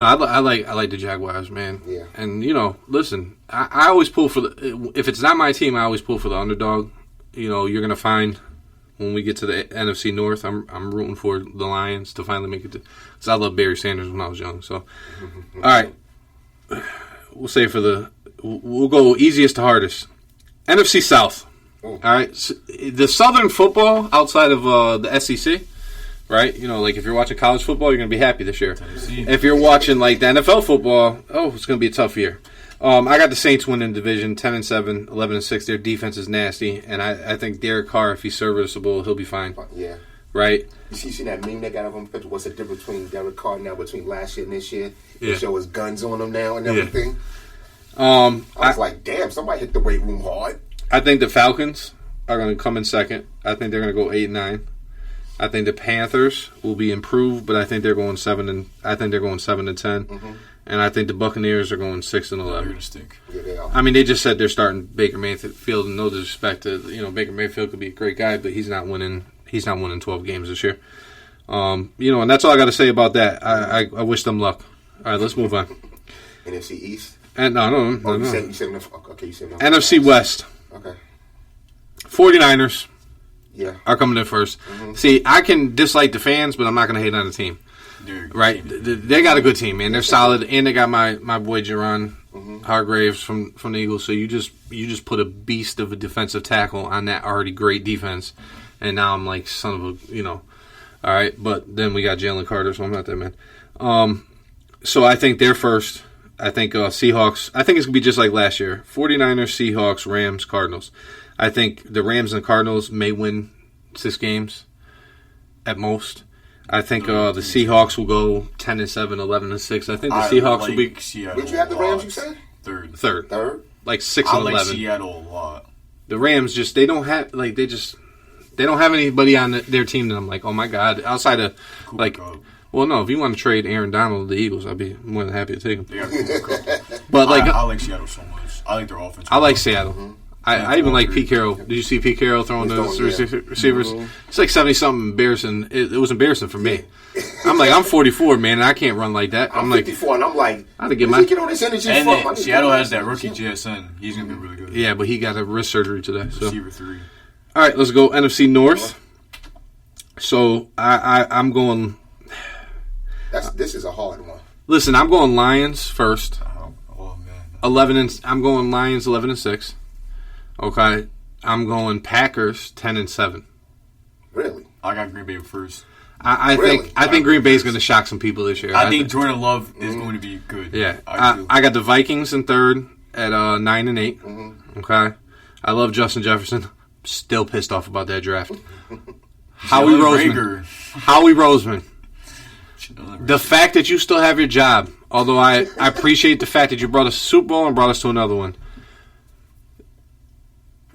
I like the Jaguars, man. Yeah. And listen, I always pull for the. If it's not my team, I always pull for the underdog. You're gonna find when we get to the NFC North, I'm rooting for the Lions to finally make it. Because I loved Barry Sanders when I was young. So, all right, we'll say we'll go easiest to hardest. NFC South. All right, so the Southern football outside of the SEC. Right? Like if you're watching college football, you're going to be happy this year. Tennessee. If you're watching like the NFL football, it's going to be a tough year. I got the Saints winning division 10-7, 11-6. Their defense is nasty, and I think Derek Carr, if he's serviceable, he'll be fine. Yeah. Right? You see that meme they got of him? What's the difference between Derek Carr now between last year and this year? Yeah. They show his guns on him now and everything. Yeah. I was like, damn, somebody hit the weight room hard. I think the Falcons are going to come in second. I think they're going to go 8-9. I think the Panthers will be improved, but I think they're going 7-10, Mm-hmm. and I think the Buccaneers are going 6-11. Yeah, they are. I mean, they just said they're starting Baker Mayfield, and no disrespect to Baker Mayfield could be a great guy, but he's not winning 12 games this year. And that's all I got to say about that. I wish them luck. All right, let's move on. NFC East. And no. You said NFC West. Okay. 49ers. Yeah. Are coming in first. Mm-hmm. See, I can dislike the fans, but I'm not going to hate on the team. Right? They got a good team, man. They're solid, and they got my boy Jerron Hargraves from the Eagles. So you just put a beast of a defensive tackle on that already great defense, and now I'm like, son of a, all right. But then we got Jalen Carter, so I'm not that man. So I think they're first. I think Seahawks. I think it's going to be just like last year. 49ers, Seahawks, Rams, Cardinals. I think the Rams and Cardinals may win 6 games at most. I think the Seahawks will go 10-7, 11-6. I think the Seahawks will be. Did you have the Rams? You said third, like 6-11. I like Seattle a lot. The Rams they don't have anybody on their team that I'm like, oh my god, outside of like. Well, no, if you want to trade Aaron Donald to the Eagles, I'd be more than happy to take him. But I like Seattle so much. I like their offense. I like Seattle. Mm-hmm. I even like Pete Carroll. Did you see Pete Carroll throwing those receivers? Mm-hmm. It's like 70-something embarrassing. It was embarrassing for me. I'm 44, man, and I can't run like that. I'm 54, and I'm like, I had to get my get all this energy and from. Seattle has that rookie JSN. He's going to be really good. Yeah, but he got a wrist surgery today. So. Receiver 3. All right, let's go NFC North. So I'm going. This is a hard one. Listen, I'm going Lions first. Oh man. I'm going Lions 11-6. Okay, I'm going Packers 10-7. Really? I got Green Bay first. I think Green Bay is going to shock some people this year. I think Jordan Love is going to be good. Yeah, I got the Vikings in third at 9-8. Mm-hmm. Okay, I love Justin Jefferson. Still pissed off about that draft. Howie Roseman. The fact that you still have your job, although I appreciate the fact that you brought us to Super Bowl and brought us to another one.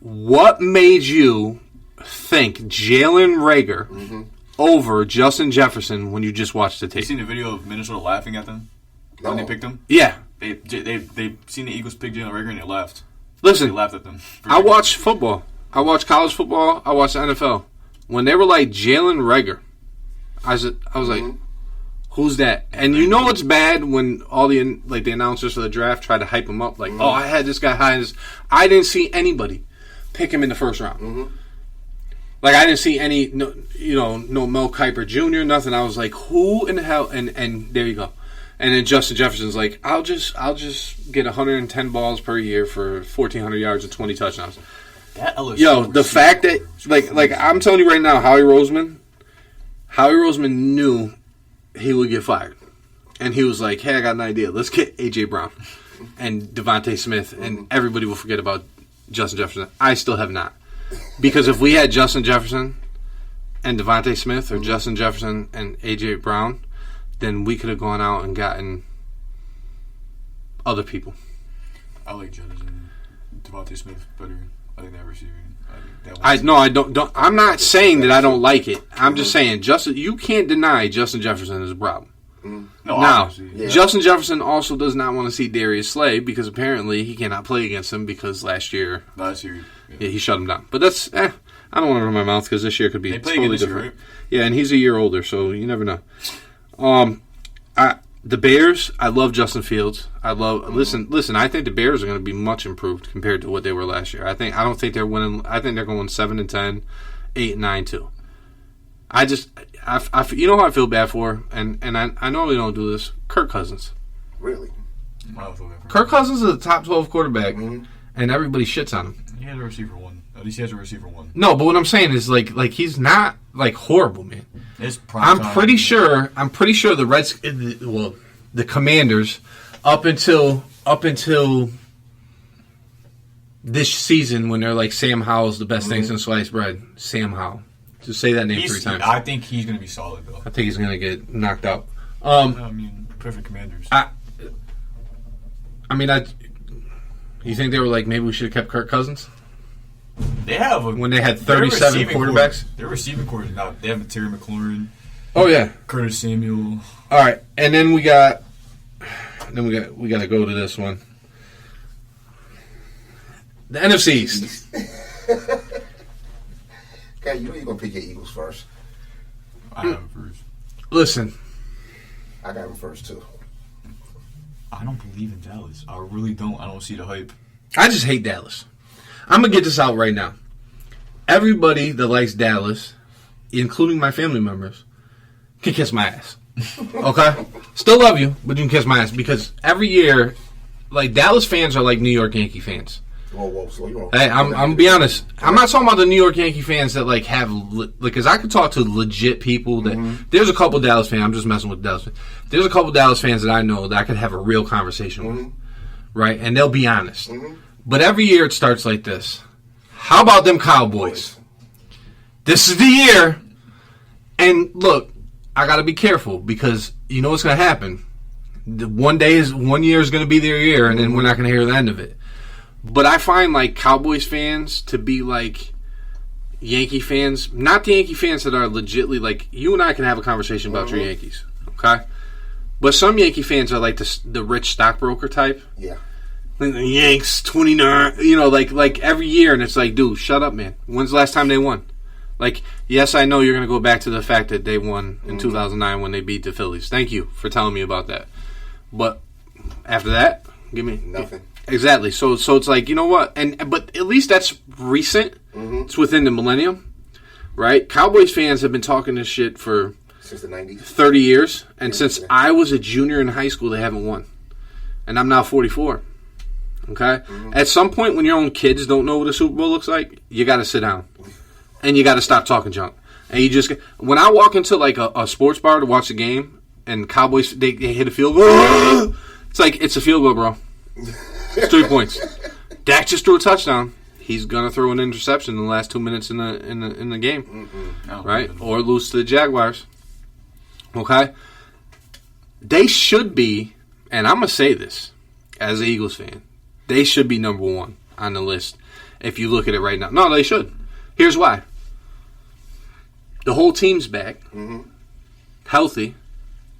What made you think Jalen Reagor over Justin Jefferson when you just watched the tape? You seen the video of Minnesota laughing at them when they picked him? Yeah. They seen the Eagles pick Jalen Reagor and they laughed. Listen, they laughed at them. I watched football. I watched college football. I watched the NFL. When they were like Jalen Reagor, I was like, who's that? And you know it's bad when all the announcers for the draft try to hype him up. Like, oh, I had this guy high. I didn't see anybody pick him in the first round. Mm-hmm. Like, I didn't see any, no Mel Kiper Jr., nothing. I was like, who in the hell? And there you go. And then Justin Jefferson's like, I'll just get 110 balls per year for 1,400 yards and 20 touchdowns. That LSU the fact that, like I'm telling you right now, Howie Roseman knew he would get fired. And he was like, hey, I got an idea. Let's get A.J. Brown and Devontae Smith, and everybody will forget about Justin Jefferson. I still have not. Because if we had Justin Jefferson and Devontae Smith or Justin Jefferson and A.J. Brown, then we could have gone out and gotten other people. I like Jefferson. Devontae Smith better. I think that receiver. I don't. I'm not saying that I don't like it. I'm just saying, you can't deny Justin Jefferson is a problem. No, now, yeah. Justin Jefferson also does not want to see Darius Slay because apparently he cannot play against him because last year he shut him down. But that's I don't want to run my mouth because this year could be totally different. Right? Yeah, and he's a year older, so you never know. The Bears, I love Justin Fields. Listen, I think the Bears are going to be much improved compared to what they were last year. I don't think they're winning. I think they're going 7-10, 8-9 too. You know who I feel bad for, and I normally don't do this. Kirk Cousins. Really? Kirk Cousins is a top 12 quarterback, and everybody shits on him. He has a receiver one. At least he has a receiver one. No, but what I'm saying is like he's not like horrible, man. I'm pretty sure the Commanders up until this season when they're like Sam Howell's the best thing since sliced bread. Sam Howell. Just say that name 3 times. I think he's going to be solid though. I think he's going to get knocked out. Perfect Commanders. You think they were like maybe we should have kept Kirk Cousins? They have when they had 37 quarterbacks. Their receiving core now. They have Terry McLaurin. Oh yeah, Curtis Samuel. All right, and then we got to go to this one. The NFC East. Okay, you know you're gonna pick your Eagles first. I have them first. Listen, I got them first too. I don't believe in Dallas. I really don't. I don't see the hype. I just hate Dallas. I'm going to get this out right now. Everybody that likes Dallas, including my family members, can kiss my ass. Okay? Still love you, but you can kiss my ass because every year, like, Dallas fans are like New York Yankee fans. Whoa, slow you on. Hey, I'm going to be honest. I'm not talking about the New York Yankee fans that, like, have, because I could talk to legit people that, there's a couple Dallas fans, I'm just messing with Dallas fans. There's a couple Dallas fans that I know that I could have a real conversation with, right? And they'll be honest. But every year it starts like this. How about them Cowboys? This is the year. And look, I got to be careful because you know what's going to happen. One year is going to be their year, and then we're not going to hear the end of it. But I find like Cowboys fans to be like Yankee fans, not the Yankee fans that are legitly like you and I can have a conversation about your Yankees, okay? But some Yankee fans are like the rich stockbroker type. Yeah. The Yanks 29, you know, like every year, and it's like, dude, shut up, man. When's the last time they won? Like, yes, I know you're going to go back to the fact that they won in 2009 when they beat the Phillies. Thank you for telling me about that. But after that, give me nothing. Exactly. So it's like, you know what? But at least that's recent. It's within the millennium, right? Cowboys fans have been talking this shit for since the 90s, 30 years, and since I was a junior in high school, they haven't won, and I'm now 44. Okay? At some point when your own kids don't know what a Super Bowl looks like, you got to sit down. And you got to stop talking junk. And you just... When I walk into like a sports bar to watch a game and Cowboys, they hit a field goal, it's like, it's a field goal, bro. It's 3 points. Dak just threw a touchdown. He's going to throw an interception in the last 2 minutes in the game. Right? Or lose to the Jaguars. Okay? They should be, and I'm going to say this as an Eagles fan, they should be number 1 on the list if you look at it right now. No, they should. Here's why. The whole team's back. Healthy.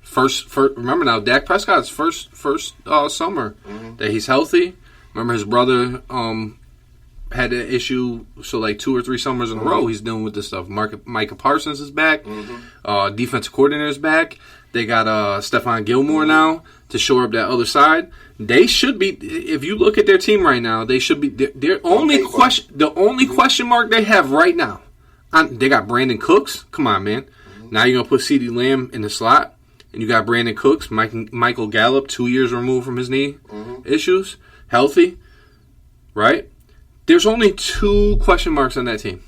First, remember now, Dak Prescott's first summer that he's healthy. Remember his brother had an issue, so like 2 or 3 summers in a row he's dealing with this stuff. Micah Parsons is back. Defensive coordinator is back. They got Stephon Gilmore now to shore up that other side. They should be. If you look at their team right now, they should be. The only question mark they have right now, they got Brandon Cooks. Come on, man. Now you're gonna put CeeDee Lamb in the slot, and you got Brandon Cooks, Michael Gallup, 2 years removed from his knee issues, healthy, right? There's only 2 question marks on that team.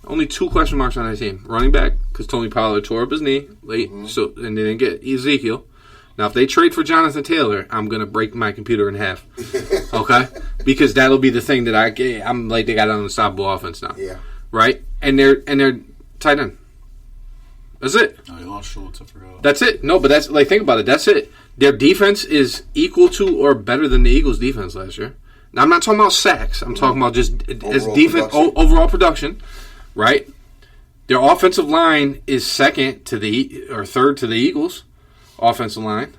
Only 2 question marks on that team. Running back, because Tony Pollard tore up his knee late, so and they didn't get Ezekiel. Now, if they trade for Jonathan Taylor, I'm going to break my computer in half. Okay? Because that'll be the thing that I'm like, they got an unstoppable offense now. Yeah. Right? And they're tight end. That's it. Oh, they lost Schultz, I forgot. That's it. No, but that's, like, think about it. That's it. Their defense is equal to or better than the Eagles' defense last year. Now, I'm not talking about sacks. I'm talking about just overall production. Right? Their offensive line is third to the Eagles' offensive line,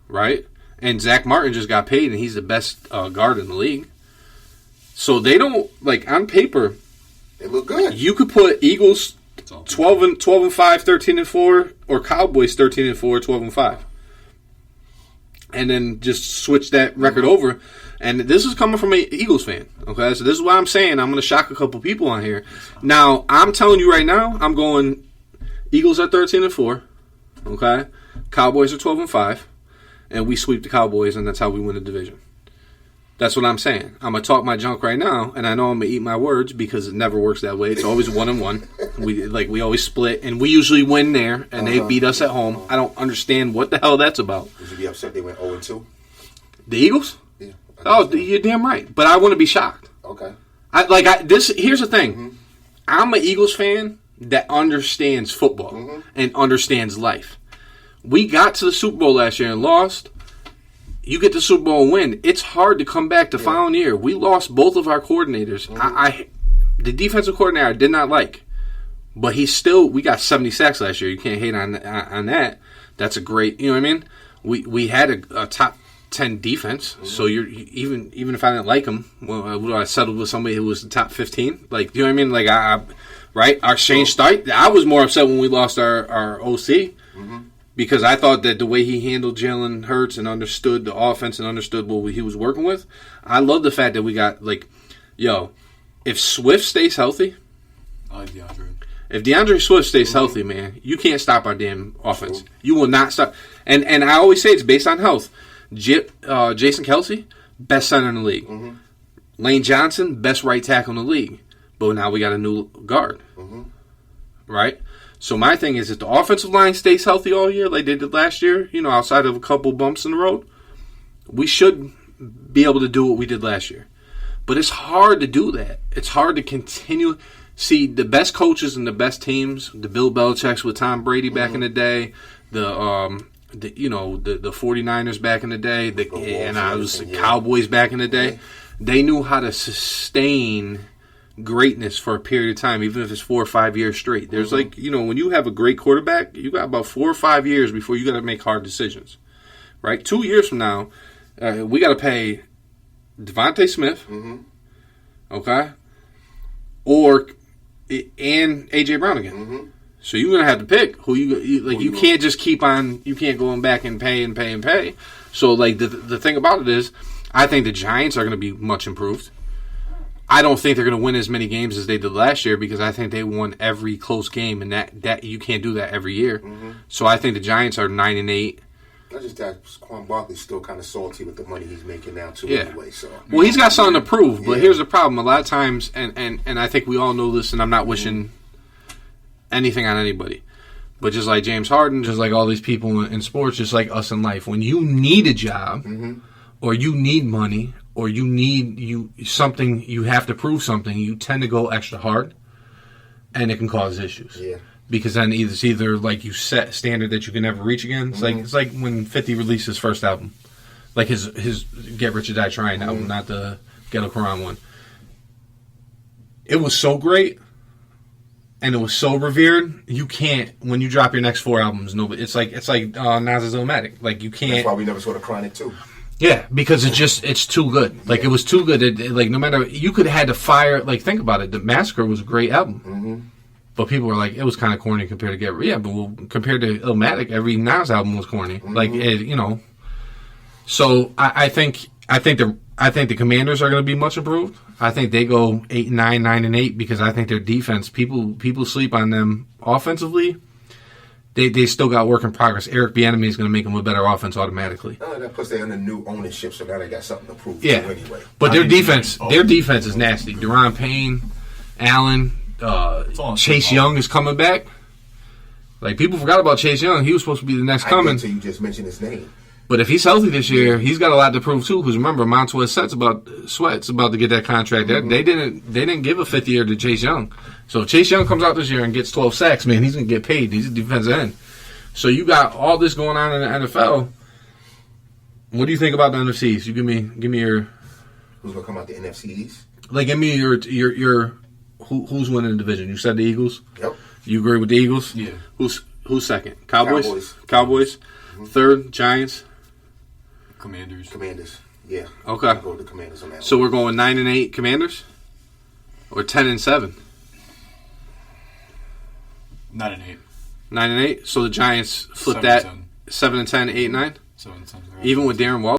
right? And Zach Martin just got paid, and he's the best guard in the league. So they don't, like, on paper, they look good. You could put Eagles 12-5, 13-4, or Cowboys 13-4, 12-5. and then just switch that record over. And this is coming from an Eagles fan. Okay, so this is why I'm saying I'm going to shock a couple people on here. Now I'm telling you right now, I'm going. Eagles are 13-4. Okay, Cowboys are 12-5, and we sweep the Cowboys, and that's how we win the division. That's what I'm saying. I'm gonna talk my junk right now, and I know I'm gonna eat my words because it never works that way. It's always 1-1. We always split, and we usually win there, and they beat us at home. I don't understand what the hell that's about. Would you be upset they went 0-2? The Eagles? Yeah. Oh, you're damn right. But I wouldn't be shocked. Okay. Here's the thing. I'm an Eagles fan that understands football and understands life. We got to the Super Bowl last year and lost. You get the Super Bowl and win. It's hard to come back the following year. We lost both of our coordinators. The defensive coordinator I did not like, but we got 70 sacks last year. You can't hate on that. That's a great, you know what I mean? We had a top 10 defense, so you're even if I didn't like him, well, I settled with somebody who was the top 15. Like, you know what I mean? Like right? Our Shane Stite. I was more upset when we lost our OC. Because I thought that the way he handled Jalen Hurts and understood the offense and understood what he was working with, I love the fact that we got, if Swift stays healthy, I like DeAndre. If DeAndre Swift stays healthy, man, you can't stop our damn offense. You will not stop. And I always say it's based on health. Jason Kelsey, best center in the league. Lane Johnson, best right tackle in the league. But now we got a new guard. Right? So my thing is, if the offensive line stays healthy all year like they did last year, outside of a couple bumps in the road, we should be able to do what we did last year. But it's hard to do that. It's hard to continue. See, the best coaches and the best teams, the Bill Belichick's with Tom Brady back in the day, the 49ers back in the day, the Cowboys back in the day, they knew how to sustain greatness for a period of time, even if it's 4 or 5 years straight. There's when you have a great quarterback, you got about 4 or 5 years before you got to make hard decisions, right? 2 years from now, we got to pay Devontae Smith, okay, and AJ Brown again. So you're gonna have to pick who you can't just keep on. You can't go back and pay and pay and pay. So the thing about it is, I think the Giants are going to be much improved. I don't think they're going to win as many games as they did last year because I think they won every close game, and that you can't do that every year. So I think the Giants are 9-8. I just thought Quan Barkley's still kind of salty with the money he's making now too. Anyway, so he's got something to prove. But here's the problem: a lot of times, and I think we all know this, and I'm not wishing anything on anybody. But just like James Harden, just like all these people in sports, just like us in life, when you need a job or you need money, or you need something, you have to prove something, you tend to go extra hard, and it can cause issues. Yeah. Because then it's either like you set a standard that you can never reach again. It's like when 50 released his first album, like his Get Rich or Die Trying album, not the Ghetto Quran one. It was so great, and it was so revered. You can't, when you drop your next 4 albums, nobody. It's like Nas's Illmatic. Like you can't. That's why we never saw the Chronic too. Yeah, because it's too good. Like, it was too good. No matter, you could have had to fire, think about it. The Massacre was a great album. But people were like, it was kind of corny compared to Get Rich. Yeah, but compared to Illmatic, every Nas album was corny. So I think the Commanders are going to be much improved. I think they go 8-9, 9-8 because I think their defense, people sleep on them offensively. They still got work in progress. Eric Bieniemy is going to make them a better offense automatically. Plus, they're under new ownership, so now they got something to prove too anyway. But their defense is nasty. Deron Payne, Allen, Chase Young is coming back. People forgot about Chase Young. He was supposed to be the next coming. Until you just mentioned his name. But if he's healthy this year, he's got a lot to prove too. Because remember, Montez Sweat's about to get that contract. They didn't give a 5th year to Chase Young. So if Chase Young comes out this year and gets 12 sacks, man, he's gonna get paid. He's a defensive end. So you got all this going on in the NFL. What do you think about the NFCs? You give me your. Who's gonna come out the NFC East? Give me your who's winning the division? You said the Eagles. Yep. You agree with the Eagles? Yeah. Who's second? Cowboys. Third, Giants. Commanders. Yeah. Okay. I'll go with the Commanders on that. So we're going 9-8 Commanders, or 10-7. 9-8. 9-8. So the Giants flip 7-10, 8-9. 7 times. Even with Darren Waller.